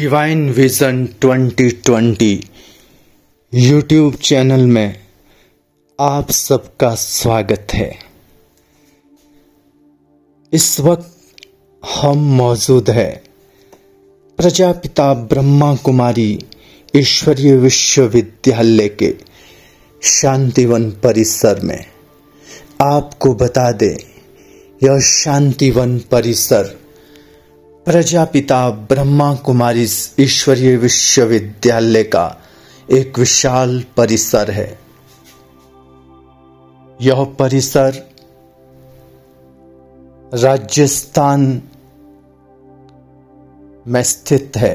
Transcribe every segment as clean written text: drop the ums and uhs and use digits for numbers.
Divine vision 2020 YouTube channel में आप सबका स्वागत है। इस वक्त हम मौजूद है प्रजापिता ब्रह्मा कुमारी ईश्वरीय विश्वविद्यालय के शांतिवन परिसर में। आपको बता दें, यह शांतिवन परिसर प्रजापिता ब्रह्मा कुमारी ईश्वरीय विश्वविद्यालय का एक विशाल परिसर है। यह परिसर राजस्थान में स्थित है।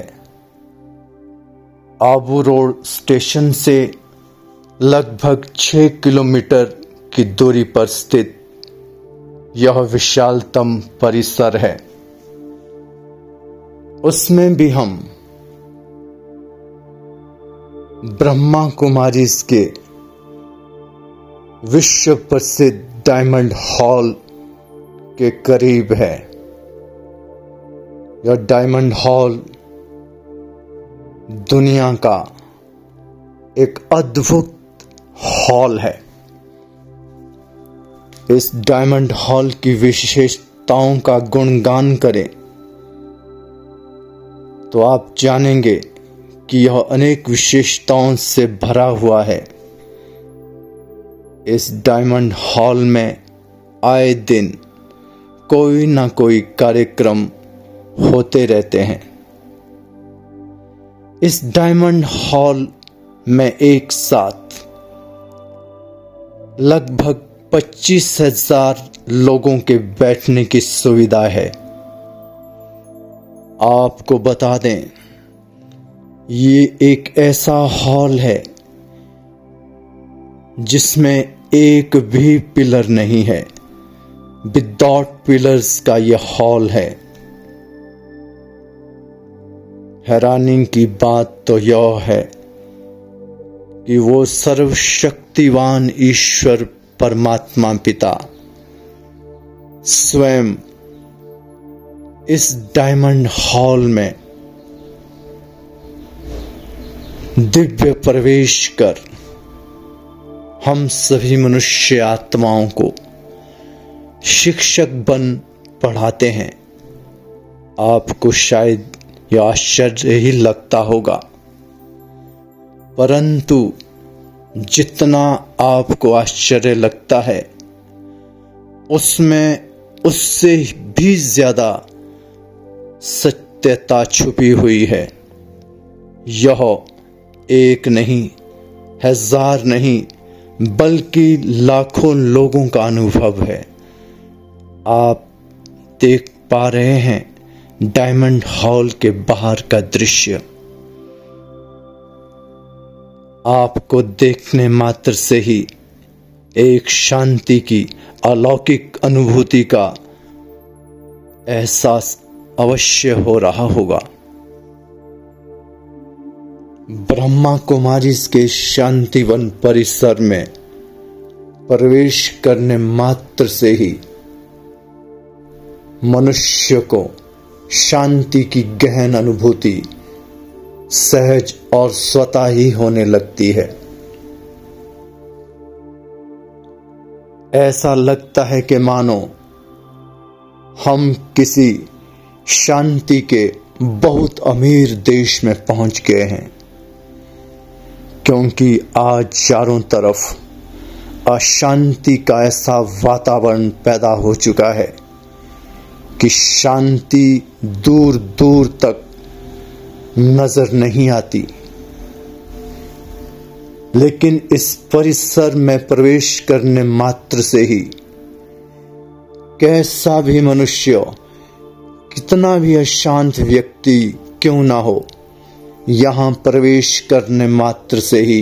आबू रोड स्टेशन से लगभग 6 किलोमीटर की दूरी पर स्थित यह विशालतम परिसर है। उसमें भी हम ब्रह्मा कुमारीज के विश्व प्रसिद्ध डायमंड हॉल के करीब है। यह डायमंड हॉल दुनिया का एक अद्भुत हॉल है। इस डायमंड हॉल की विशेषताओं का गुणगान करें तो आप जानेंगे कि यह अनेक विशेषताओं से भरा हुआ है। इस डायमंड हॉल में आए दिन कोई ना कोई कार्यक्रम होते रहते हैं। इस डायमंड हॉल में एक साथ लगभग 25,000 लोगों के बैठने की सुविधा है। आपको बता दें, ये एक ऐसा हॉल है जिसमें एक भी पिलर नहीं है। विदाउट पिलर्स का यह हॉल है। हैरानी की बात तो यह है कि वो सर्वशक्तिवान ईश्वर परमात्मा पिता स्वयं इस डायमंड हॉल में दिव्य प्रवेश कर हम सभी मनुष्य आत्माओं को शिक्षक बन पढ़ाते हैं। आपको शायद यह आश्चर्य ही लगता होगा, परंतु जितना आपको आश्चर्य लगता है उससे भी ज्यादा सत्यता छुपी हुई है। यह एक नहीं, हजार नहीं, बल्कि लाखों लोगों का अनुभव है। आप देख पा रहे हैं डायमंड हॉल के बाहर का दृश्य। आपको देखने मात्र से ही एक शांति की अलौकिक अनुभूति का एहसास अवश्य हो रहा होगा। ब्रह्मा कुमारीज के शांतिवन परिसर में प्रवेश करने मात्र से ही मनुष्य को शांति की गहन अनुभूति सहज और स्वतः ही होने लगती है। ऐसा लगता है कि मानो हम किसी शांति के बहुत अमीर देश में पहुंच गए हैं, क्योंकि आज चारों तरफ अशांति का ऐसा वातावरण पैदा हो चुका है कि शांति दूर दूर तक नजर नहीं आती। लेकिन इस परिसर में प्रवेश करने मात्र से ही कैसा भी मनुष्य, कितना भी अशांत व्यक्ति क्यों ना हो, यहां प्रवेश करने मात्र से ही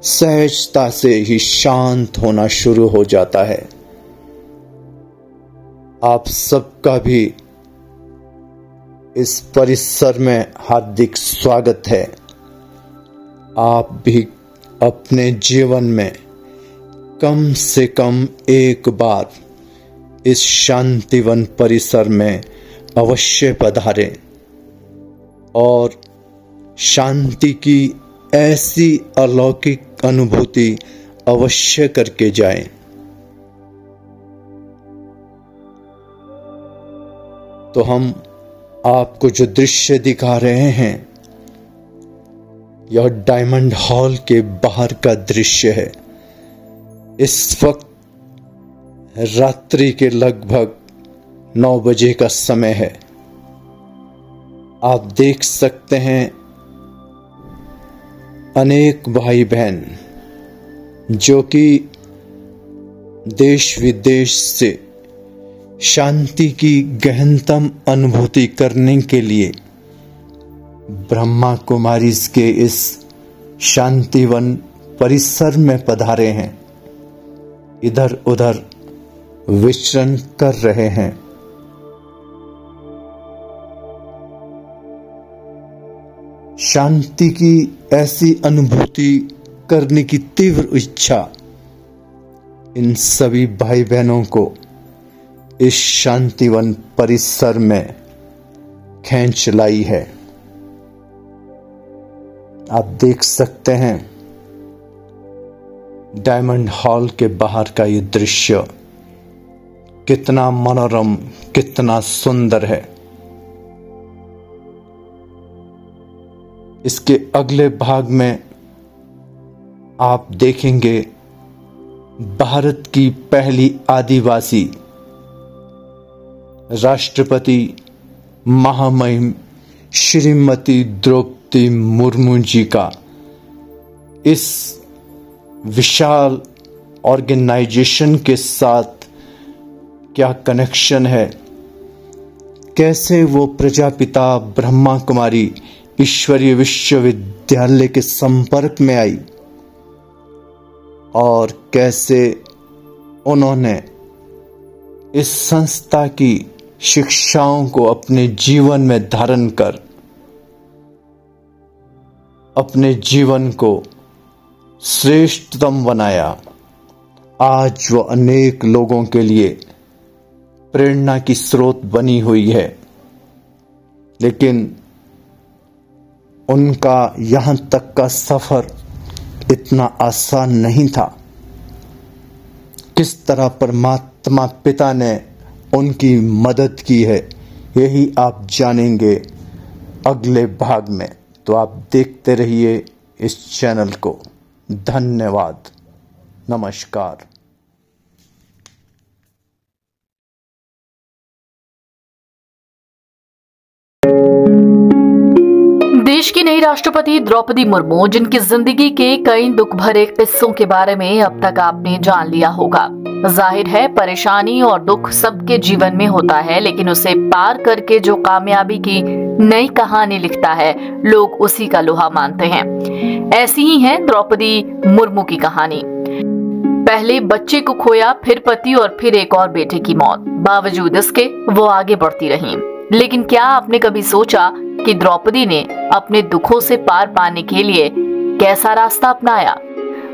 सहजता से ही शांत होना शुरू हो जाता है। आप सबका भी इस परिसर में हार्दिक स्वागत है। आप भी अपने जीवन में कम से कम एक बार इस शांतिवन परिसर में अवश्य पधारें और शांति की ऐसी अलौकिक अनुभूति अवश्य करके जाएं। तो हम आपको जो दृश्य दिखा रहे हैं यह डायमंड हॉल के बाहर का दृश्य है। इस वक्त रात्रि के लगभग 9 बजे का समय है। आप देख सकते हैं अनेक भाई बहन जो कि देश विदेश से शांति की गहनतम अनुभूति करने के लिए ब्रह्मा कुमारीज के इस शांतिवन परिसर में पधारे हैं, इधर उधर विचरण कर रहे हैं। शांति की ऐसी अनुभूति करने की तीव्र इच्छा इन सभी भाई बहनों को इस शांतिवन परिसर में खींच लाई है। आप देख सकते हैं डायमंड हॉल के बाहर का ये दृश्य कितना मनोरम, कितना सुंदर है। इसके अगले भाग में आप देखेंगे भारत की पहली आदिवासी राष्ट्रपति महामहिम श्रीमती द्रौपदी मुर्मू जी का इस विशाल ऑर्गेनाइजेशन के साथ क्या कनेक्शन है, कैसे वो प्रजापिता ब्रह्मा कुमारी ईश्वरीय विश्वविद्यालय के संपर्क में आई और कैसे उन्होंने इस संस्था की शिक्षाओं को अपने जीवन में धारण कर अपने जीवन को श्रेष्ठतम बनाया। आज वो अनेक लोगों के लिए प्रेरणा की स्रोत बनी हुई है, लेकिन उनका यहां तक का सफर इतना आसान नहीं था। किस तरह परमात्मा पिता ने उनकी मदद की है यही आप जानेंगे अगले भाग में। तो आप देखते रहिए इस चैनल को। धन्यवाद। नमस्कार। देश की नई राष्ट्रपति द्रौपदी मुर्मू, जिनकी जिंदगी के कई दुख भरे किस्सों के बारे में अब तक आपने जान लिया होगा। जाहिर है परेशानी और दुख सबके जीवन में होता है, लेकिन उसे पार करके जो कामयाबी की नई कहानी लिखता है लोग उसी का लोहा मानते हैं। ऐसी ही है द्रौपदी मुर्मू की कहानी। पहले बच्चे को खोया, फिर पति और फिर एक और बेटे की मौत। बावजूद इसके वो आगे बढ़ती रही। लेकिन क्या आपने कभी सोचा कि द्रौपदी ने अपने दुखों से पार पाने के लिए कैसा रास्ता अपनाया?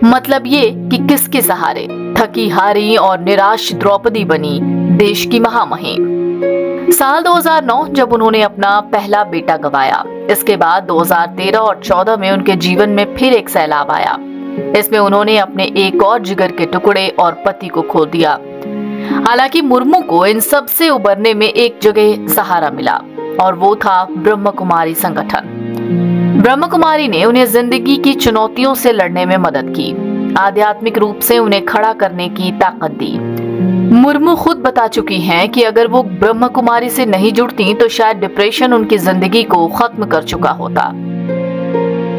मतलब ये कि किसके सहारे थकी हारी और निराश द्रौपदी बनी देश की महामहिम। साल 2009 जब उन्होंने अपना पहला बेटा गंवाया, इसके बाद 2013 और 2014 में उनके जीवन में फिर एक सैलाब आया। इसमें उन्होंने अपने एक और जिगर के टुकड़े और पति को खो दिया। हालांकि मुर्मू को इन सब से उबरने में एक जगह सहारा मिला और वो था ब्रह्म कुमारी संगठन। ब्रह्म कुमारी ने उन्हें जिंदगी की चुनौतियों से लड़ने में मदद की, आध्यात्मिक रूप से उन्हें खड़ा करने की ताकत दी। मुर्मू खुद बता चुकी हैं कि अगर वो ब्रह्म कुमारी से नहीं जुड़ती तो शायद डिप्रेशन उनकी जिंदगी को खत्म कर चुका होता।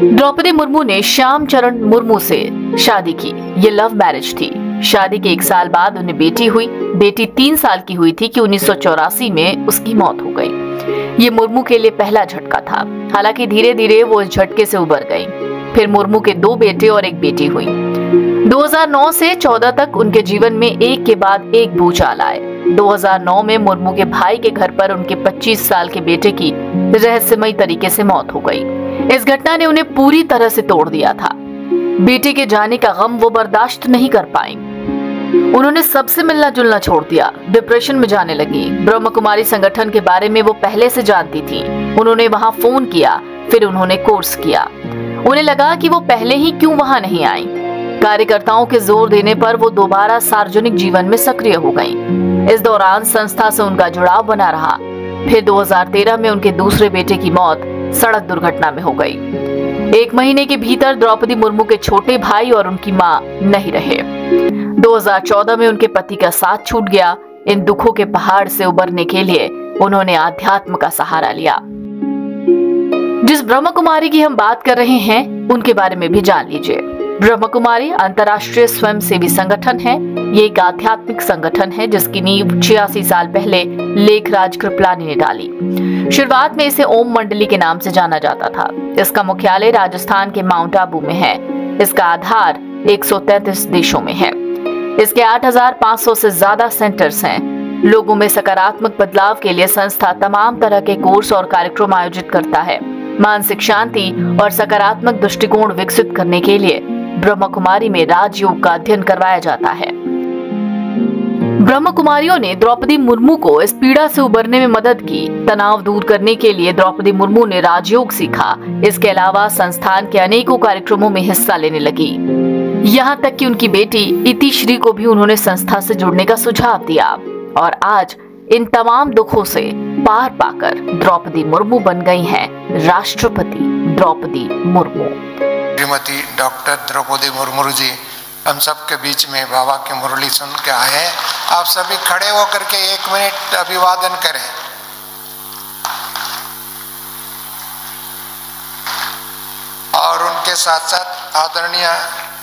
द्रौपदी मुर्मू ने श्याम चरण मुर्मू से शादी की। ये लव मैरिज थी। शादी के 1 साल बाद उन्हें बेटी हुई। बेटी 3 साल की हुई थी कि 1984 में उसकी मौत हो गई। ये मुर्मू के लिए पहला झटका था। हालांकि धीरे धीरे वो इस झटके से उबर गई। फिर मुर्मू के 2 बेटे और 1 बेटी हुई। 2009 से 14 तक उनके जीवन में एक के बाद एक भूचाल आए। 2009 में मुर्मू के भाई के घर पर उनके 25 साल के बेटे की रहस्यमयी तरीके से मौत हो गई। इस घटना ने उन्हें पूरी तरह से तोड़ दिया था। बेटे के जाने का गम वो बर्दाश्त नहीं कर पाई। उन्होंने सबसे मिलना जुलना छोड़ दिया, डिप्रेशन में जाने लगी। ब्रह्म कुमारी संगठन के बारे में वो पहले से जानती थी। उन्होंने वहां फोन किया, फिर उन्होंने कोर्स किया। उन्हें लगा कि वो पहले ही क्यों वहां नहीं आई। कार्यकर्ताओं के जोर देने पर वो दोबारा सार्वजनिक जीवन में सक्रिय हो गईं। इस दौरान संस्था से उनका जुड़ाव बना रहा। फिर 2013 में उनके दूसरे बेटे की मौत सड़क दुर्घटना में हो गई। 1 महीने के भीतर द्रौपदी मुर्मू के छोटे भाई और उनकी मां नहीं रहे। 2014 में उनके पति का साथ छूट गया। इन दुखों के पहाड़ से उबरने के लिए उन्होंने आध्यात्म का सहारा लिया। जिस ब्रह्म कुमारी की हम बात कर रहे हैं उनके बारे में भी जान लीजिए। ब्रह्म कुमारी अंतर्राष्ट्रीय स्वयंसेवी संगठन है। ये एक आध्यात्मिक संगठन है जिसकी नींव 86 साल पहले लेखराज कृपलानी ने डाली। शुरुआत में इसे ओम मंडली के नाम से जाना जाता था। इसका मुख्यालय राजस्थान के माउंट आबू में है। इसका आधार 133 देशों में है। इसके 8500 से ज्यादा सेंटर्स हैं। लोगों में सकारात्मक बदलाव के लिए संस्था तमाम तरह के कोर्स और कार्यक्रम आयोजित करता है। मानसिक शांति और सकारात्मक दृष्टिकोण विकसित करने के लिए ब्रह्म कुमारी में राजयोग का अध्ययन करवाया जाता है। ब्रह्म कुमारियों ने द्रौपदी मुर्मू को इस पीड़ा से उबरने में मदद की। तनाव दूर करने के लिए द्रौपदी मुर्मू ने राजयोग सीखा। इसके अलावा संस्थान के अनेकों कार्यक्रमों में हिस्सा लेने लगी। यहाँ तक कि उनकी बेटी इतिश्री को भी उन्होंने संस्था से जुड़ने का सुझाव दिया। और आज इन तमाम दुखों से पार पाकर द्रौपदी मुर्मू बन गई हैं राष्ट्रपति द्रौपदी मुर्मू। श्रीमती डॉक्टर द्रौपदी मुर्मू जी हम सब के बीच में बाबा की मुरली सुन के आए हैं। आप सभी खड़े होकर के 1 मिनट अभिवादन करें। और उनके साथ साथ आदरणीय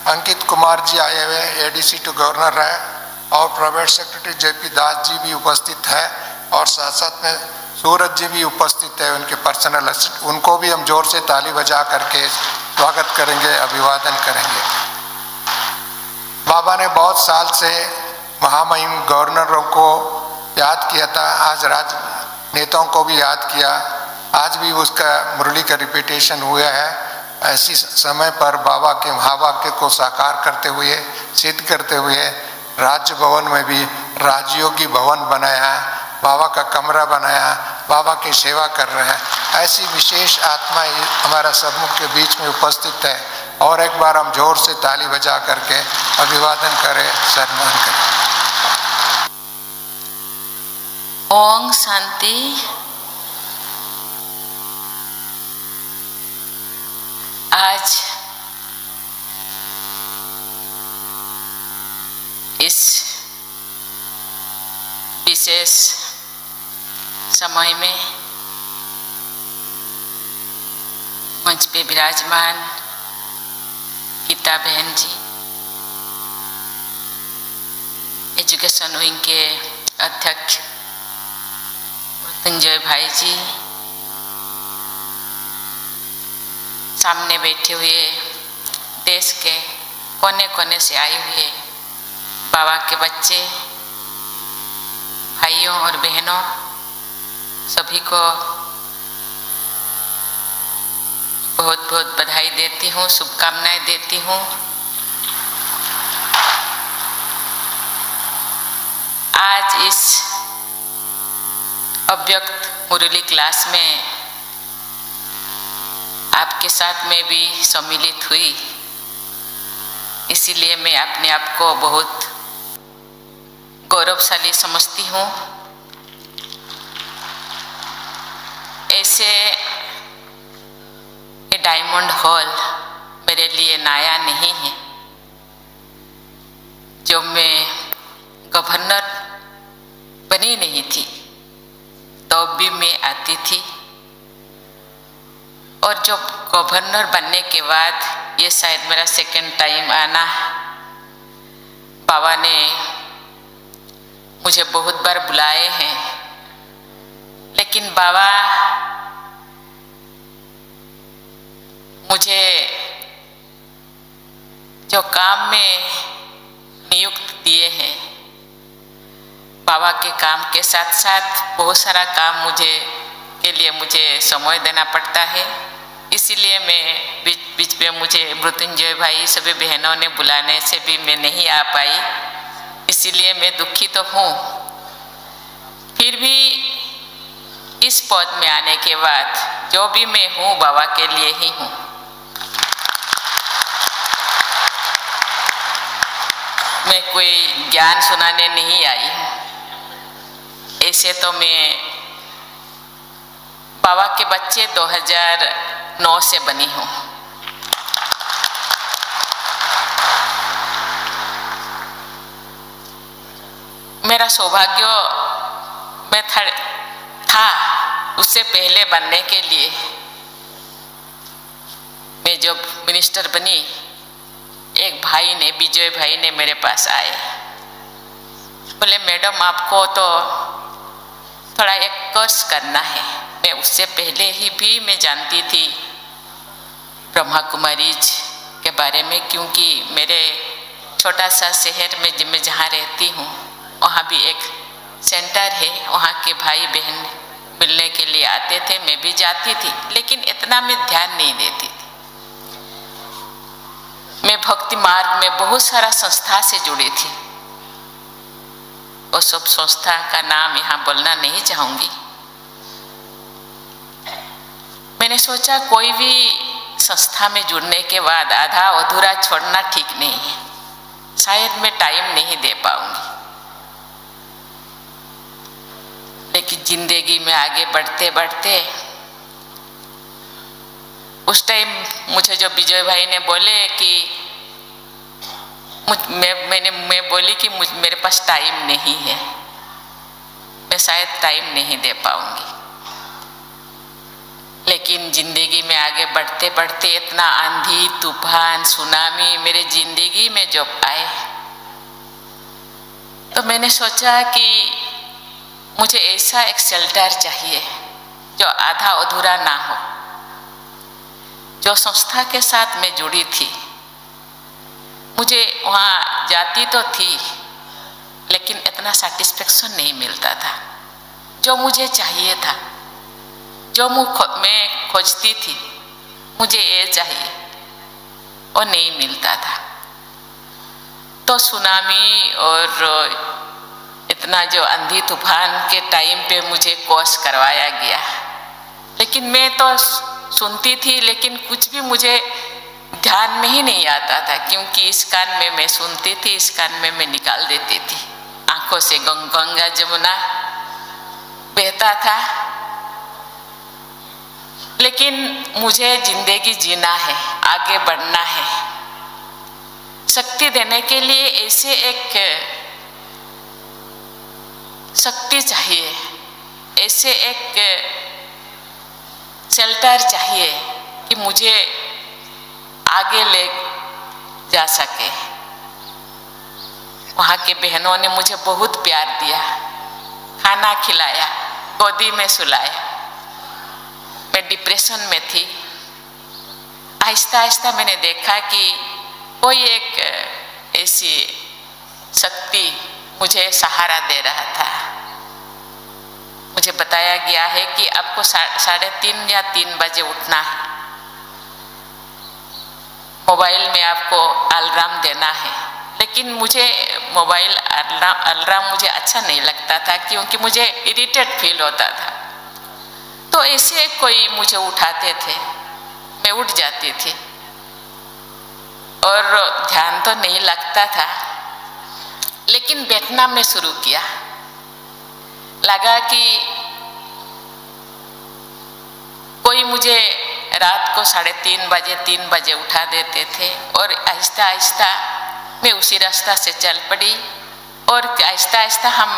अंकित कुमार जी आए हुए एडीसी टू गवर्नर है और private secretary JP Das ji भी उपस्थित है और साथ साथ में सूरज जी भी उपस्थित है, उनके पर्सनल असिस्टेंट। उनको भी हम जोर से ताली बजा करके स्वागत करेंगे, अभिवादन करेंगे। बाबा ने बहुत साल से महामहिम गवर्नरों को याद किया था, आज राजनेताओं को भी याद किया। आज भी उसका मुरली का रिपीटेशन हुआ है। ऐसी समय पर बाबा के महावाक्य को साकार करते हुए, सिद्ध करते हुए राज्य भवन में भी राजयोगी भवन बनाया, बाबा का कमरा बनाया, बाबा की सेवा कर रहे हैं। ऐसी विशेष आत्मा हमारा सम्मुख के बीच में उपस्थित है और एक बार हम जोर से ताली बजा करके अभिवादन करें, सम्मान करें। ओम शांति। आज इस विशेष समय में मंच पे विराजमान गीता बहन जी, एजुकेशन विंग के अध्यक्ष मृत्युंजय भाई जी, सामने बैठे हुए देश के कोने कोने से आए हुए बाबा के बच्चे, भाइयों और बहनों, सभी को बहुत बहुत बधाई देती हूँ, शुभकामनाएं देती हूँ। आज इस अव्यक्त मुरली क्लास में आपके साथ में भी सम्मिलित हुई, इसीलिए मैं अपने आप को बहुत गौरवशाली समझती हूँ। ऐसे ये डायमंड हॉल मेरे लिए नया नहीं है। जब मैं गवर्नर बनी नहीं थी तब भी मैं आती थी, और जब गवर्नर बनने के बाद ये शायद मेरा सेकंड टाइम आना। बाबा ने मुझे बहुत बार बुलाए हैं, लेकिन बाबा मुझे जो काम में नियुक्त दिए हैं, बाबा के काम के साथ साथ बहुत सारा काम के लिए मुझे समय देना पड़ता है। इसीलिए मैं बीच में मुझे मृत्युंजय भाई सभी बहनों ने बुलाने से भी मैं नहीं आ पाई, इसीलिए मैं दुखी तो हूँ। फिर भी इस पद में आने के बाद जो भी मैं हूँ बाबा के लिए ही हूँ। मैं कोई ज्ञान सुनाने नहीं आई हूँ। ऐसे तो मैं बाबा के बच्चे 2009 से बनी हूँ। मेरा सौभाग्य मैं था उससे पहले बनने के लिए। मैं जब मिनिस्टर बनी, एक भाई ने, विजय भाई ने मेरे पास आए, बोले मैडम आपको तो थोड़ा एक कोर्स करना है। मैं उससे पहले ही भी मैं जानती थी ब्रह्मा कुमारीज के बारे में, क्योंकि मेरे छोटा सा शहर में मैं जहाँ रहती हूँ वहाँ भी एक सेंटर है, वहाँ के भाई बहन मिलने के लिए आते थे, मैं भी जाती थी, लेकिन इतना मैं ध्यान नहीं देती थी। मैं भक्ति मार्ग में बहुत सारा संस्था से जुड़ी थी। वो सब संस्था का नाम यहाँ बोलना नहीं चाहूँगी। मैंने सोचा कोई भी संस्था में जुड़ने के बाद आधा अधूरा छोड़ना ठीक नहीं है, शायद मैं टाइम नहीं दे पाऊंगी। लेकिन जिंदगी में आगे बढ़ते बढ़ते उस टाइम मुझे जो विजय भाई ने बोले कि मैं बोली कि मेरे पास टाइम नहीं है, मैं शायद टाइम नहीं दे पाऊंगी। लेकिन जिंदगी में आगे बढ़ते बढ़ते इतना आंधी तूफान सुनामी मेरे जिंदगी में जब आए, तो मैंने सोचा कि मुझे ऐसा एक शेल्टर चाहिए जो आधा अधूरा ना हो। जो संस्था के साथ मैं जुड़ी थी, मुझे वहाँ जाती तो थी, लेकिन इतना सेटिस्फेक्शन नहीं मिलता था जो मुझे चाहिए था। जो मैं खोजती थी, मुझे ये चाहिए, और नहीं मिलता था। तो सुनामी और इतना जो आंधी तूफान के टाइम पे मुझे कोर्स करवाया गया, लेकिन मैं तो सुनती थी, लेकिन कुछ भी मुझे ध्यान में ही नहीं आता था, क्योंकि इस कान में मैं सुनती थी, इस कान में मैं निकाल देती थी। आंखों से गंगा जमुना बहता था, लेकिन मुझे जिंदगी जीना है, आगे बढ़ना है। शक्ति देने के लिए ऐसे एक शक्ति चाहिए, ऐसे एक शेल्टर चाहिए कि मुझे आगे ले जा सके। वहाँ के बहनों ने मुझे बहुत प्यार दिया, खाना खिलाया, गोदी में सुलाया। मैं डिप्रेशन में थी। आहिस्ता आहिस्ता मैंने देखा कि कोई एक ऐसी शक्ति मुझे सहारा दे रहा था। मुझे बताया गया है कि आपको 3:30 या 3 बजे उठना है, मोबाइल में आपको अलार्म देना है। लेकिन मुझे मोबाइल अलार्म मुझे अच्छा नहीं लगता था, क्योंकि मुझे इरिटेट फील होता था। तो ऐसे कोई मुझे उठाते थे, मैं उठ जाती थी, और ध्यान तो नहीं लगता था, लेकिन बैठना मैं शुरू किया। लगा कि कोई मुझे रात को 3:30 बजे उठा देते थे, और आहिस्ता आहिस्ता मैं उसी रास्ता से चल पड़ी। और आहिस्ता आहिस्ता हम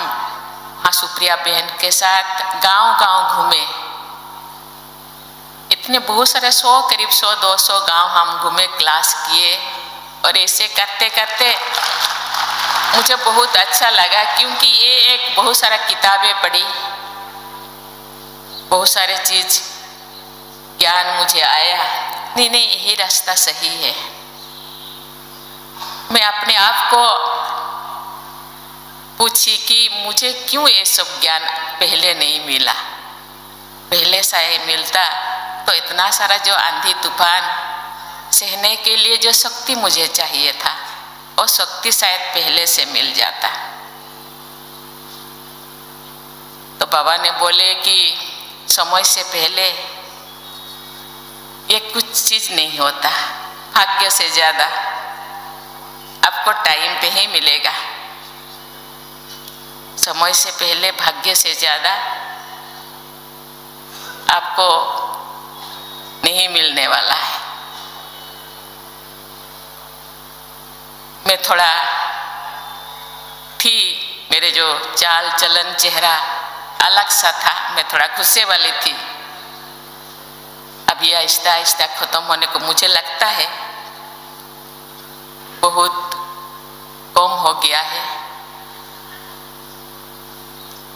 हाँ सुप्रिया बहन के साथ गांव-गांव घूमे। इतने बहुत सारे करीब 100-200 गांव हम घूमे, क्लास किए, और ऐसे करते करते मुझे बहुत अच्छा लगा, क्योंकि ये एक बहुत सारा किताबें पढ़ी, बहुत सारे चीज ज्ञान मुझे आया। नहीं यही रास्ता सही है। मैं अपने आप को पूछी कि मुझे क्यों ये सब ज्ञान पहले नहीं मिला। पहले सा ही मिलता तो इतना सारा जो आंधी तूफान सहने के लिए जो शक्ति मुझे चाहिए था, और शक्ति शायद पहले से मिल जाता। तो बाबा ने बोले कि समय से पहले ये कुछ चीज नहीं होता। भाग्य से ज्यादा आपको टाइम पे ही मिलेगा। समय से पहले भाग्य से ज्यादा आपको नहीं मिलने वाला है। मैं थोड़ा थी, मेरे जो चाल चलन चेहरा अलग सा था, मैं थोड़ा गुस्से वाली थी। अभी आहिस्ता आहिस्ता खत्म होने को मुझे लगता है बहुत कम हो गया है।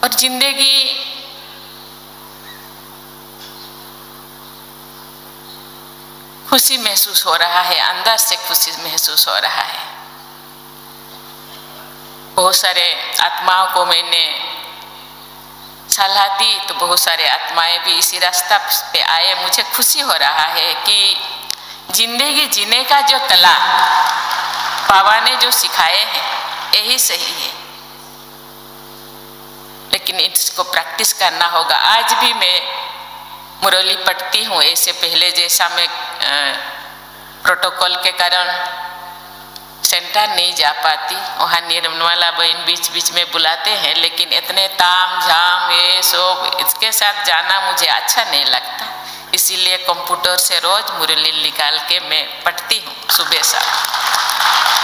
और जिंदगी खुशी महसूस हो रहा है, अंदर से खुशी महसूस हो रहा है। बहुत सारे आत्माओं को मैंने सलाह दी तो बहुत सारे आत्माएं भी इसी रास्ता पे आए। मुझे खुशी हो रहा है कि जिंदगी जीने का जो तला बाबा ने जो सिखाए हैं यही सही है, लेकिन इसको प्रैक्टिस करना होगा। आज भी मैं मुरली पढ़ती हूँ, ऐसे पहले जैसा मैं प्रोटोकॉल के कारण सेंटर नहीं जा पाती। वहाँ निर्मला बहन बीच बीच में बुलाते हैं, लेकिन इतने ताम झाम ये सब इसके साथ जाना मुझे अच्छा नहीं लगता। इसीलिए कंप्यूटर से रोज मुरली निकाल के मैं पढ़ती हूँ। सुबह शाम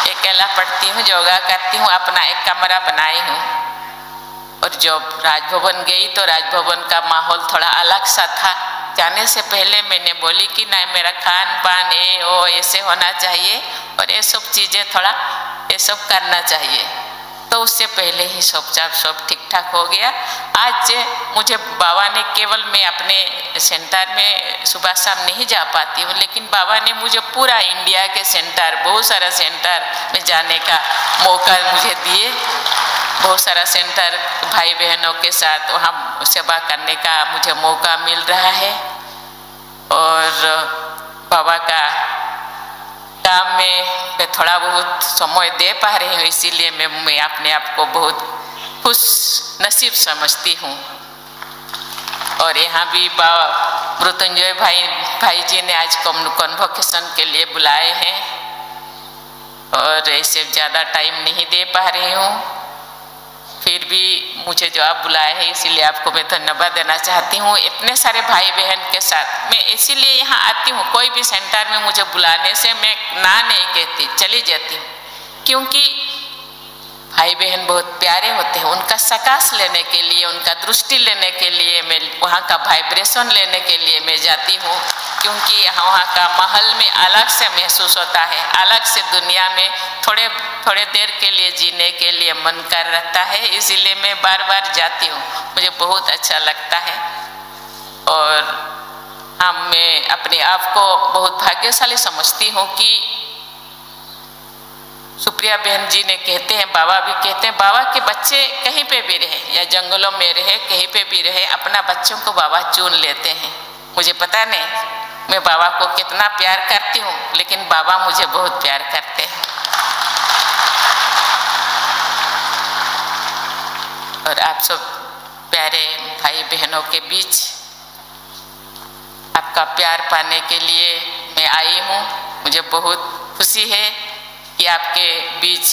अकेला पढ़ती हूँ, योगा करती हूँ, अपना एक कमरा बनाई हूँ। और जब राजभवन गई तो राजभवन का माहौल थोड़ा अलग सा था। जाने से पहले मैंने बोली कि नहीं, मेरा खान पान ऐसे होना चाहिए और ये सब चीज़ें थोड़ा ये सब करना चाहिए। तो उससे पहले ही सब ठीक ठाक हो गया। आज मुझे बाबा ने केवल, मैं अपने सेंटर में सुबह शाम नहीं जा पाती हूँ, लेकिन बाबा ने मुझे पूरा इंडिया के सेंटर, बहुत सारा सेंटर में जाने का मौका मुझे दिए। बहुत सारा सेंटर भाई बहनों के साथ वहाँ सेवा करने का मुझे मौका मिल रहा है। और बाबा का काम में मैं थोड़ा बहुत समय दे पा रही हूँ, इसीलिए मैं अपने आप को बहुत खुश नसीब समझती हूँ। और यहाँ भी मृत्युंजय भाई जी ने आज कन्वोकेशन के लिए बुलाए हैं और ऐसे ज़्यादा टाइम नहीं दे पा रही हूँ। फिर भी मुझे जो आप बुलाए हैं, इसीलिए आपको मैं धन्यवाद देना चाहती हूँ। इतने सारे भाई बहन के साथ मैं इसीलिए यहाँ आती हूँ। कोई भी सेंटर में मुझे बुलाने से मैं ना नहीं कहती, चली जाती हूँ, क्योंकि भाई बहन बहुत प्यारे होते हैं। उनका सकाश लेने के लिए, उनका दृष्टि लेने के लिए, मैं वहाँ का वाइब्रेशन लेने के लिए मैं जाती हूँ, क्योंकि वहाँ का माहौल में अलग से महसूस होता है, अलग से दुनिया में थोड़े देर के लिए जीने के लिए मन कर रहता है। इसीलिए मैं बार बार जाती हूँ, मुझे बहुत अच्छा लगता है। और मैं अपने आप को बहुत भाग्यशाली समझती हूँ कि सुप्रिया बहन जी ने कहते हैं, बाबा भी कहते हैं, बाबा के बच्चे कहीं पे भी रहे या जंगलों में रहे, कहीं पे भी रहे, अपना बच्चों को बाबा चुन लेते हैं। मुझे पता नहीं मैं बाबा को कितना प्यार करती हूँ, लेकिन बाबा मुझे बहुत प्यार करते हैं। और आप सब प्यारे भाई बहनों के बीच आपका प्यार पाने के लिए मैं आई हूँ। मुझे बहुत खुशी है कि आपके बीच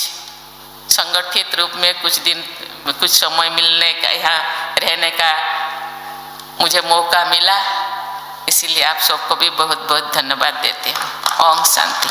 संगठित रूप में कुछ समय मिलने का, यहाँ रहने का मुझे मौका मिला। इसीलिए आप सबको भी बहुत बहुत धन्यवाद देते हैं। Om Shanti.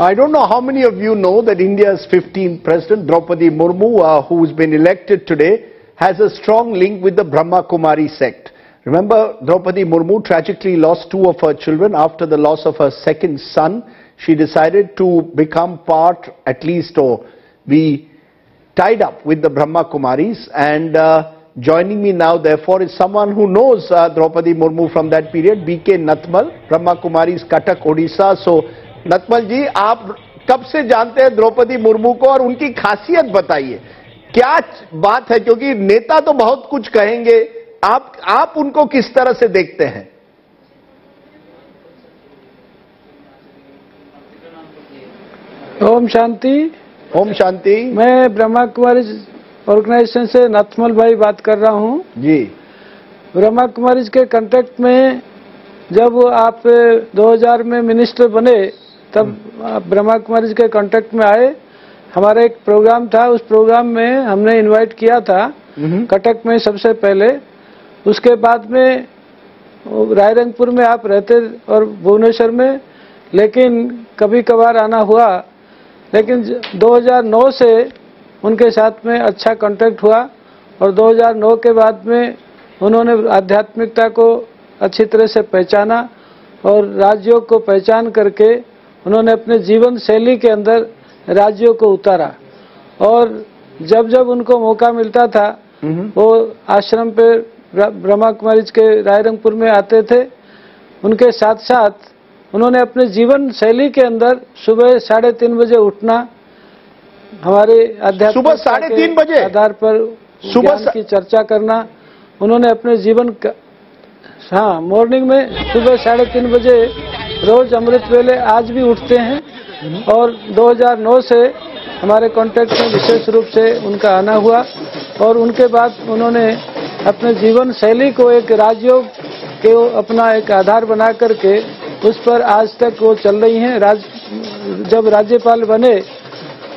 I don't know how many of you know that India's 15th President, Draupadi Murmu, who's been elected today, has a strong link with the Brahma Kumari sect. Remember, Draupadi Murmu tragically lost 2 of her children after the loss of her second son. She decided to become part, at least, or be tied up with the Brahma Kumaris, and Joining me now, therefore, is someone who knows Draupadi Murmu from that period, B.K. Natmal, Brahma Kumari's Cuttack, Odisha. So, Natmal जी, आप कब से जानते हैं द्रौपदी मुर्मू को और उनकी खासियत बताइए, क्या बात है? क्योंकि नेता तो बहुत कुछ कहेंगे, आप उनको किस तरह से देखते हैं? ओम शांति। ओम शांति। मैं ब्रह्मा कुमारी ऑर्गेनाइजेशन से नथमल भाई बात कर रहा हूं जी। ब्रह्मा कुमारी के कांटेक्ट में जब आप 2000 में मिनिस्टर बने तब आप ब्रह्मा कुमारी के कांटेक्ट में आए। हमारा एक प्रोग्राम था, उस प्रोग्राम में हमने इनवाइट किया था कटक में सबसे पहले। उसके बाद में रायरंगपुर में आप रहते और भुवनेश्वर में, लेकिन कभी कभार आना हुआ। लेकिन 2009 से उनके साथ में अच्छा कांटेक्ट हुआ और 2009 के बाद में उन्होंने आध्यात्मिकता को अच्छी तरह से पहचाना और राजयोग को पहचान करके उन्होंने अपने जीवन शैली के अंदर राजयोग को उतारा। और जब जब उनको मौका मिलता था वो आश्रम पे ब्रह्मा कुमारी के रायरंगपुर में आते थे। उनके साथ साथ उन्होंने अपने जीवन शैली के अंदर सुबह 3:30 बजे उठना, हमारे आध्यात्मिक सुबह 3:30 बजे आधार पर सुबह की चर्चा करना, उन्होंने अपने जीवन का, हाँ, मॉर्निंग में सुबह 3:30 बजे रोज अमृत वेले आज भी उठते हैं। और 2009 से हमारे कांटेक्ट में विशेष रूप से उनका आना हुआ और उनके बाद उन्होंने अपने जीवन शैली को एक राजयोग के अपना एक आधार बना करके उस पर आज तक वो चल रही हैं। जब राज्यपाल बने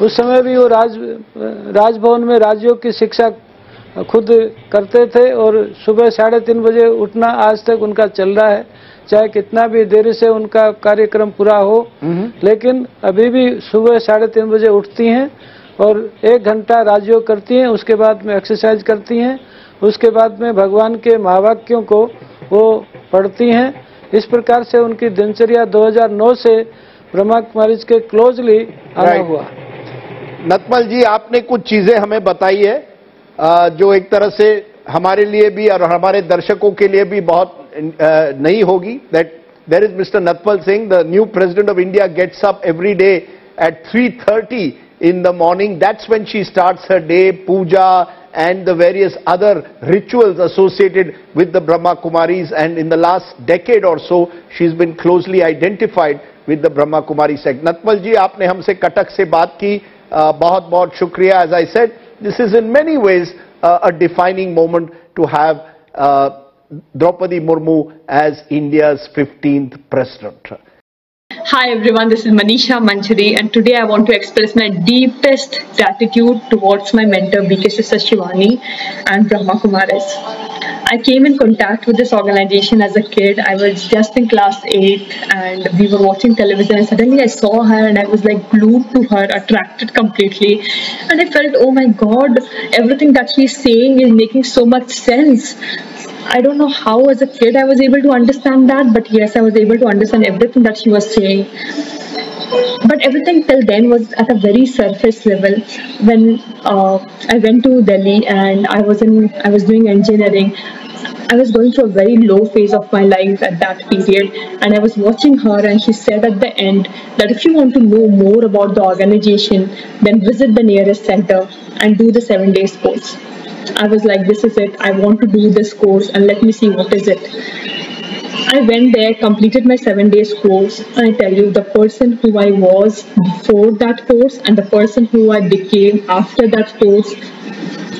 उस समय भी वो राजभवन में राजयोग की शिक्षा खुद करते थे और सुबह 3:30 बजे उठना आज तक उनका चल रहा है, चाहे कितना भी देरी से उनका कार्यक्रम पूरा हो। लेकिन अभी भी सुबह 3:30 बजे उठती हैं और 1 घंटा राजयोग करती हैं, उसके बाद में एक्सरसाइज करती हैं, उसके बाद में भगवान के महावाक्यों को वो पढ़ती हैं। इस प्रकार से उनकी दिनचर्या 2009 से ब्रह्मा कुमारी के क्लोजली आना हुआ। नथमल जी, आपने कुछ चीजें हमें बताई है जो एक तरह से हमारे लिए भी और हमारे दर्शकों के लिए भी बहुत नई होगी। That there is mister Nathmal Singh, the new president of India gets up every day at 3:30 in the morning. That's when she starts her day, puja and the various other rituals associated with the Brahma Kumaris, and in the last decade or so she's been closely identified with the Brahma Kumari sect. Natmal ji, aapne humse Cuttack se baat ki, bahut bahut shukriya. As I said, this is in many ways a defining moment to have Draupadi Murmu as India's 15th president. Hi everyone, this is Manisha Manchari and today I want to express my deepest gratitude towards my mentor B.K. Sister Shivani and Brahma Kumaris. I came in contact with this organization as a kid. I was just in class 8 and we were watching television and suddenly I saw her and I was like glued to her, attracted completely, and I felt, oh my god, everything that she's saying is making so much sense. I don't know how as a kid I was able to understand that, but yes, I was able to understand everything that she was saying. But everything till then was at a very surface level. When I went to Delhi and I was doing engineering, I was going through a very low phase of my life at that period, and I was watching her and she said at the end that if you want to know more about the organization, then visit the nearest center and do the 7 days course. I was like, this is it, I want to do this course and let me see what is it. I went there, completed my 7 days course, and I tell you, the person who I was before that course and the person who I became after that course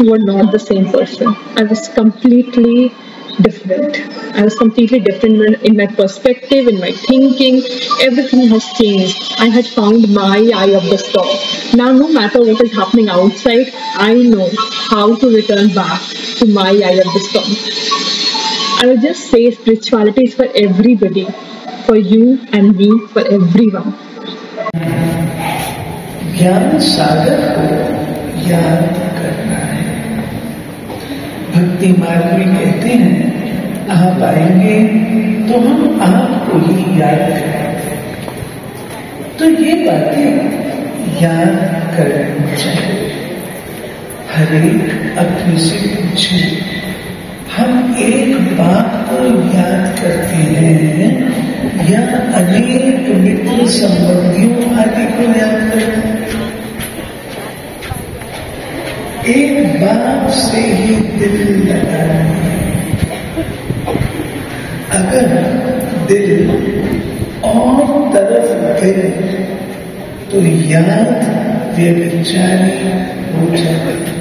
were not the same person. I was completely different. I was completely different in my perspective, in my thinking. Everything has changed. I had found my eye of the storm. Now, no matter what is happening outside, I know how to return back to my eye of the storm. I will just say spirituality is for everybody, for you and me, for everyone. ज्ञान सागर को याद करना है। भक्ति मार्ग में कहते हैं, आप आएंगे तो हम आपको ही याद करेंगे। तो ये बातें याद करनी चाहिए। हर एक अपने से पूछे, हम एक बात को याद करते हैं या अनेक मित्र संबंधियों आदि को याद करते हैं? एक बात से ही दिल लगाना है। अगर दिल और तरफ गए तो याद व्यभिचारी हो जाती।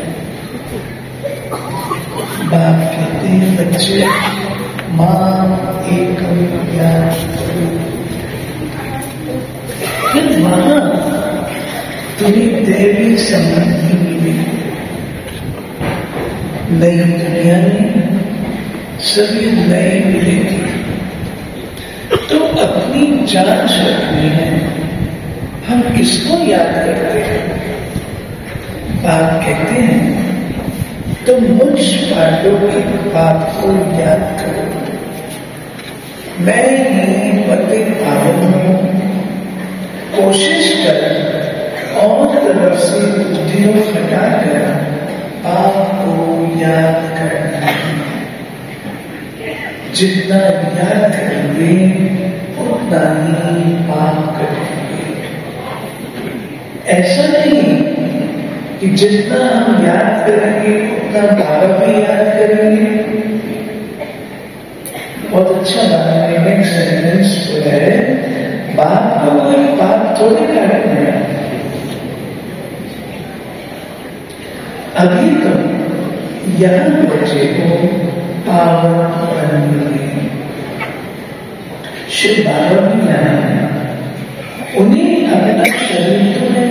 बाप कहते हैं बच्चे मां एकम याद करो। फिर वहां तुम्हें देवी संबंधी मिली। नई दुनिया में सभी नए मिलेगी, तो अपनी जांच रखनी है। हम किसको याद करते हैं? बाप कहते हैं तो मुझ पांडवों के बाप को याद करो। मैं ही पति पावन हूं। कोशिश कर और तरफ से बुद्धियों हटाकर बाप को याद करना है। जितना याद करेंगे उतना ही पाप करेंगे। ऐसा नहीं कि जितना हम याद करेंगे उतना बाबा भी याद करेंगे। बहुत अच्छा डायनेमिक सेंटेंस है। बाप को कोई बात थोड़ी करना है। अभी तो यहाँ बच्चे को पावन बनने शिव बाबा भी लाना। उन्हें अपना शरीर तो है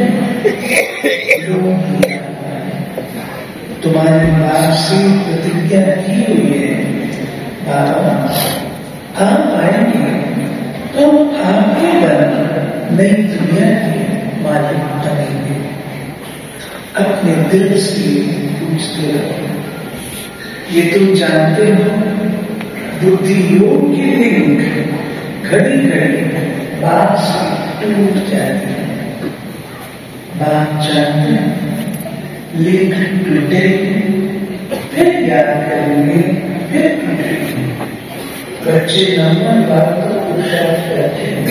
तुम्हारे बाप से प्रतिज्ञा की हुई है, बाबा आप आएंगे तो आपके बन नई दुनिया के मालिक बनेंगे। अपने दिल से पूछते रहो। ये तुम जानते हो बुद्धि योग की लिंक घड़ी घड़ी बाप से टूट जाती है। बाप जानते हैं लिंक टूटे फिर याद करेंगे फिर टूटेंगे। बच्चे नंबर बात को पुरुषार्थ करते हैं।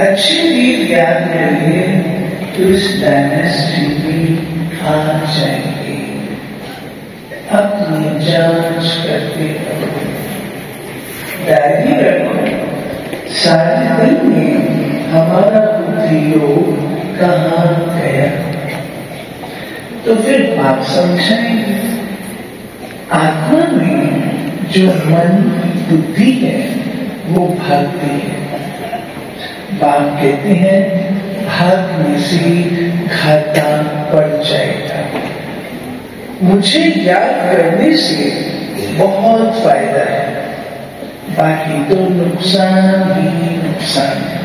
अच्छी रीत याद करेंगे तो इस डायनेस्टी में आ जाएंगे। अपनी जांच करते रहो। डायरी रखो। सारे दिन में हमारा बुद्धि योग कहाँ गया, तो फिर बात समझाएंगे। आत्मा में जो मन बुद्धि है वो भागती है। बाप कहते हैं भागने से घाटा पड़ जाएगा। मुझे याद करने से बहुत फायदा है, बाकी तो नुकसान ही नुकसान है।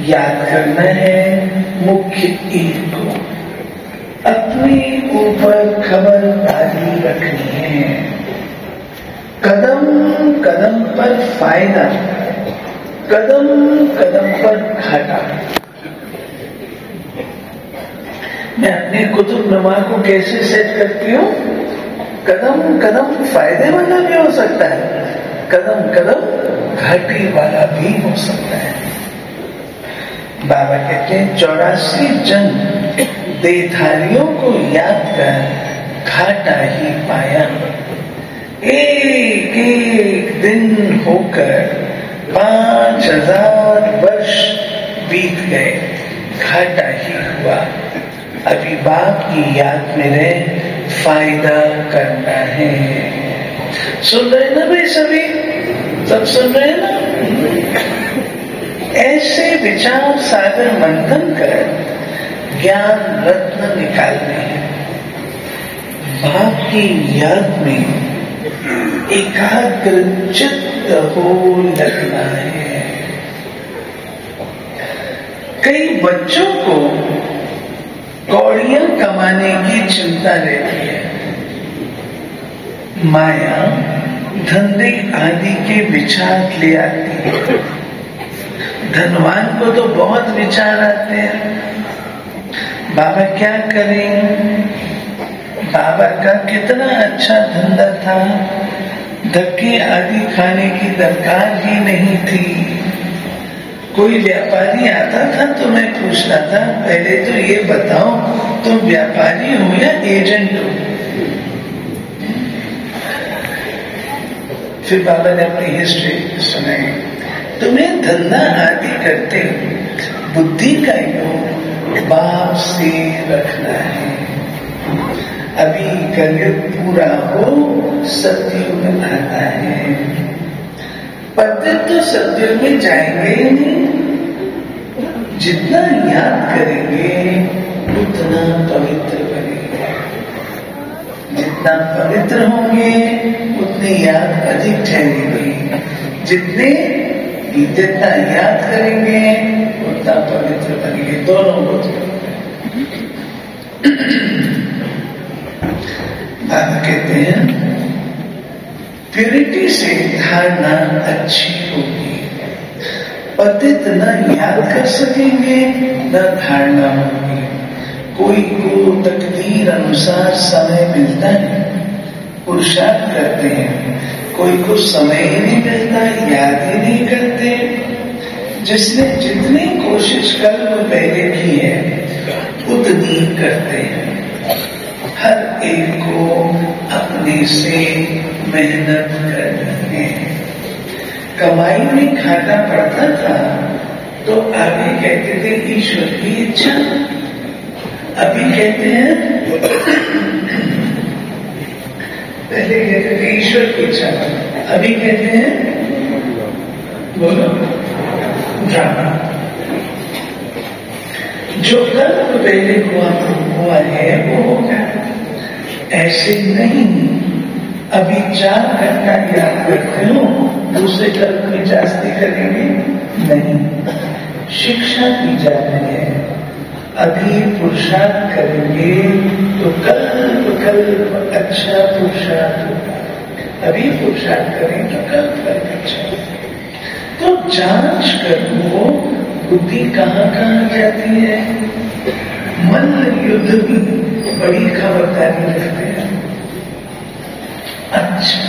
याद करना है मुख्य एक को। अपने ऊपर खबरदारी रखनी है। कदम कदम पर फायदा, कदम कदम पर घाटा। मैं अपने कुतुबनुमा को कैसे सेट करती हूँ? कदम कदम फायदे वाला भी हो सकता है, कदम कदम घाटे वाला भी हो सकता है। बाबा कहते हैं 84 जन्म देहधारियों को याद कर घाटा ही पाया। एक एक दिन होकर 5000 वर्ष बीत गए, घाटा ही हुआ। अभी बाप की याद में रहे, फायदा करना है। सुन रहे ना भाई? सभी सब सुन रहे ना? ऐसे विचार सागर मंथन कर ज्ञान रत्न निकालने हैं। बाप की याद में एकाग्र चित्त हो लगना है। कई बच्चों को कौड़ियां कमाने की चिंता रहती है। माया धंधे आदि के विचार ले आती है। धनवान को तो बहुत विचार आते हैं। बाबा क्या करें? बाबा का कितना अच्छा धंधा था, धक्के आदि खाने की दरकार ही नहीं थी। कोई व्यापारी आता था तो मैं पूछता था, पहले तो ये बताओ तुम व्यापारी हो या एजेंट हो। फिर बाबा ने अपनी हिस्ट्री सुनाई। तुम्हें धंधा आदि करते बुद्धि का योग बाप से रखना है। अभी कलयुग पूरा हो, सतयुग आता है। पतित तो सतयुग में जाएंगे ही नहीं। जितना याद करेंगे उतना पवित्र बनेंगे। जितना पवित्र होंगे उतनी याद अधिक ठहरेगी। जितना याद करेंगे उतना पवित्र बनेंगे। दोनों होते। बाबा कहते हैं प्यूरिटी से धारणा अच्छी होगी। पतित न याद कर सकेंगे न धारणा होगी। कोई को तकदीर अनुसार समय मिलता है, पुरुषार्थ करते हैं। कोई को समय ही नहीं मिलता, याद ही नहीं करते। जिसने जितनी कोशिश कल पहले की है उतनी करते हैं। हर एक को अपने से मेहनत करनी है। कमाई में खाना पड़ता था तो आगे कहते थे ईश्वर की इच्छा। अभी कहते हैं पहले कहते थे ईश्वर की इच्छा, अभी कहते हैं बोलो ड्रामा। जो कल पहले हुआ है वो होगा। ऐसे नहीं अभी 4 घंटा याद करते हो, दूसरे कल की जास्ती करेंगे नहीं। शिक्षा दी जा रही है। अभी पुरुषार्थ करेंगे तो कल अच्छा पुरुषार्थ होगा। अभी पुरुषार्थ करें तो कल अच्छा। तो जांच करो बुद्धि कहाँ जाती है। मल्ल युद्ध में बड़ी खबरदारी रखते हैं। अच्छा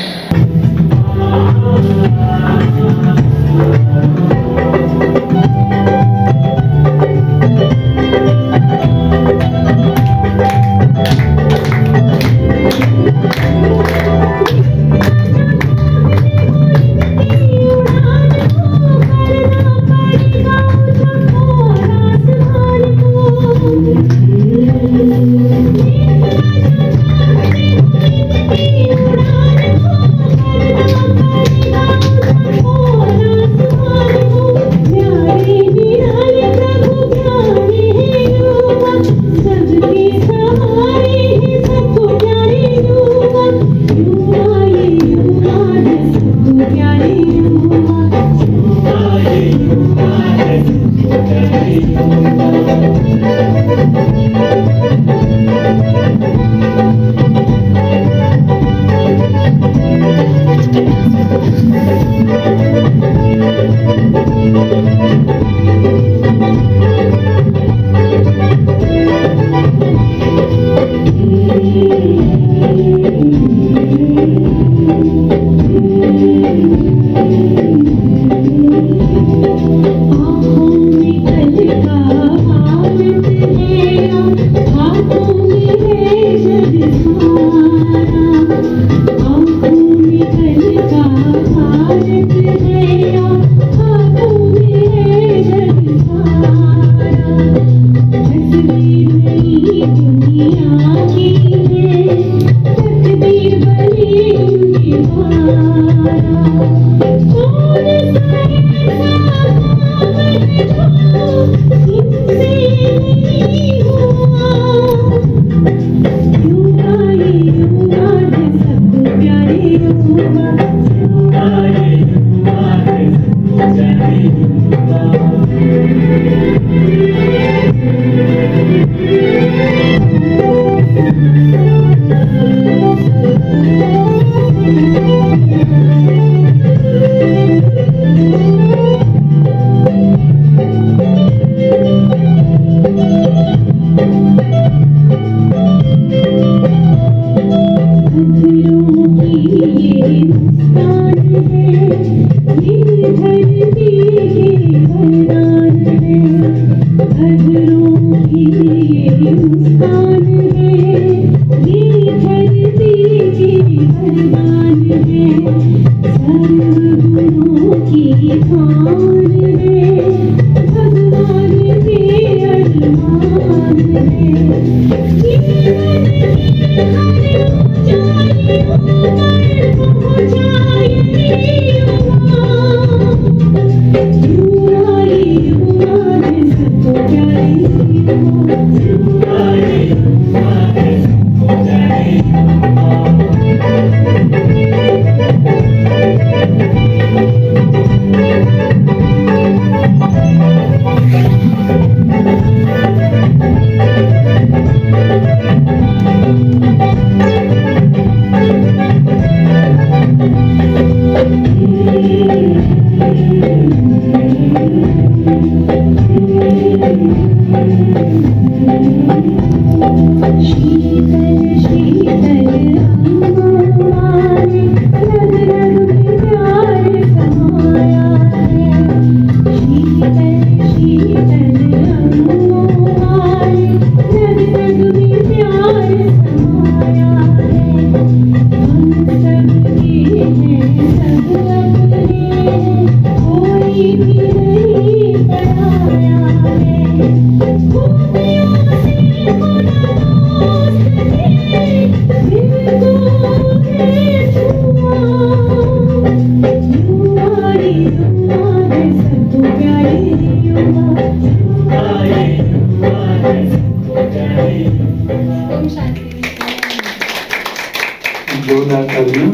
जोरदार तालियां।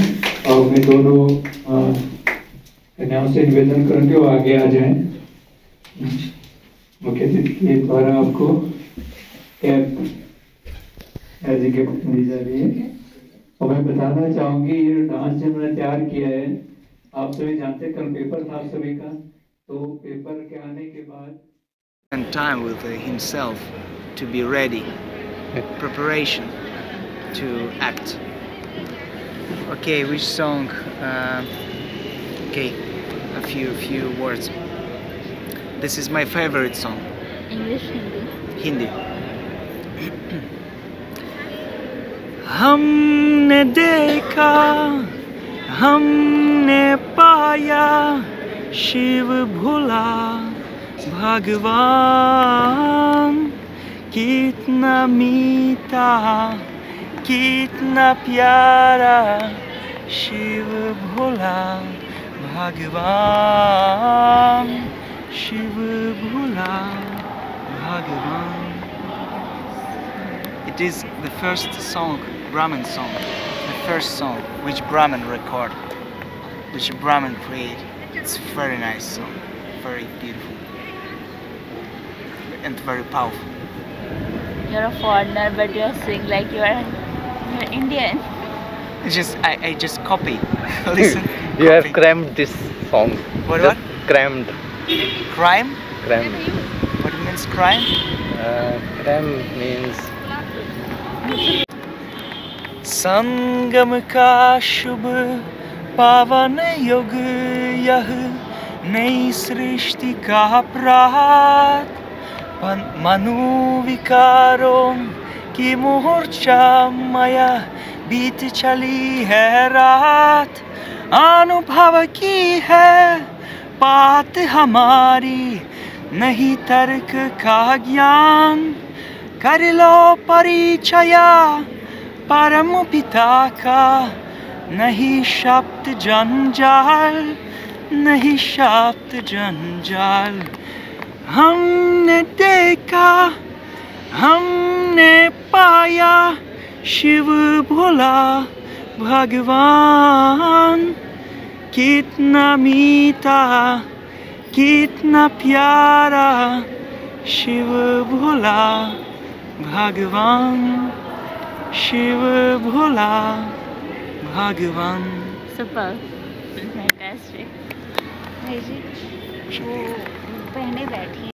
और मैं दोनों कन्याओं से निवेदन करूंगी वो आगे आ जाएं। मुख्य अतिथि के द्वारा आपको कैप एज ए गिफ्ट दी जा रही है। और मैं बताना चाहूंगी ये डांस जो मैंने तैयार किया है, आप सभी जानते हैं कल पेपर था आप सभी का, तो पेपर के आने के बाद and time with himself to be ready, preparation to act. Okay, which song? Okay, a few words. This is my favorite song. English, Hindi. Hindi. हमने देखा, हमने पाया, शिव भोला भगवान, कितना मीठा, कितना प्यारा, शिव भोला भगवान, शिव भोला भगवान. It is the first song, Brahman song, the first song which Brahman recorded, which Brahman created. It's a very nice song, very beautiful, and very powerful. You're a foreigner, but you're singing like you're Indian. I just copy. Listen. You have crammed this song. What? Crammed. Crime? Crammed. What means crime? Cram means. संगम का शुभ पावन युग यह, नई सृष्टि का प्रात, मनोविकारों की मूर्छा माया, बीत चली है रात, अनुभव की है बात हमारी, नहीं तर्क का ज्ञान, कर लो परिचया परम पिता का, नहीं शब्द जंजाल, नहीं शब्द जंजाल. हमने देखा, हमने पाया, शिव भोला भगवान, कितना मीठा, कितना प्यारा, शिव भोला भगवान, शिव भोला भगवान. Super, fantastic. वो पहने बैठी